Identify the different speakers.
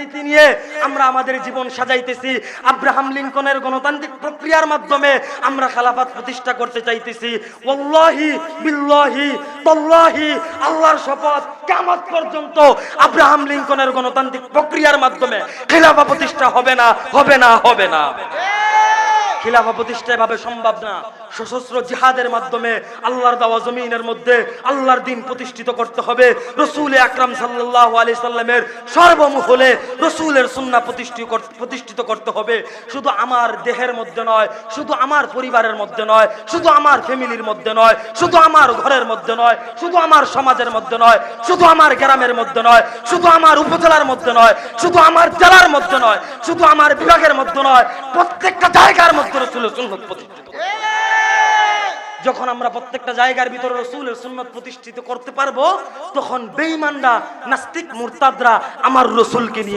Speaker 1: রীতি নিয়ে আমরা আমাদের জীবন সাজাইতেছি। আব্রাহাম লিঙ্কনের গণতান্ত্রিক প্রক্রিয়ার মাধ্যমে আমরা খেলাফত প্রতিষ্ঠা করতে চাইতেছি। ওয়াল্লাহি বিল্লাহি তাল্লাহি, আল্লাহর শপথ, কিয়ামত পর্যন্ত আব্রাহাম লিঙ্কনের গণতান্ত্রিক প্রক্রিয়ার মাধ্যমে খেলাফত প্রতিষ্ঠা হবে না, হবে না, হবে না। খিলাফা প্রতিষ্ঠা এভাবে সম্ভব না। সশস্ত্র জিহাদের মাধ্যমে আল্লাহর দেওয়া জমিনের মধ্যে আল্লাহর দ্বীন প্রতিষ্ঠিত করতে হবে। রাসূল আকরাম সাল্লাল্লাহু আলাইহি সাল্লামের সর্বমহলে রাসূলের সুন্নাহ প্রতিষ্ঠিত করতে হবে। শুধু আমার দেহের মধ্যে নয়, শুধু আমার পরিবারের মধ্যে নয়, শুধু আমার ফ্যামিলির মধ্যে নয়, শুধু আমার ঘরের মধ্যে নয়, শুধু আমার সমাজের মধ্যে নয়, শুধু আমার গ্রামের মধ্যে নয়, শুধু আমার উপজেলার মধ্যে নয়, শুধু আমার জেলার মধ্যে নয়, শুধু আমার বিভাগের মধ্যে নয়, প্রত্যেকটা জায়গার মধ্যে রাসূলের সুন্নাত প্রতিষ্ঠিত। যখন আমরা প্রত্যেকটা জায়গার ভিতরে রাসূলের সুন্নাত প্রতিষ্ঠিত করতে পারবো, তখন বেঈমানরা, নাস্তিক, মুরতাদরা আমার রাসূলকে নিয়ে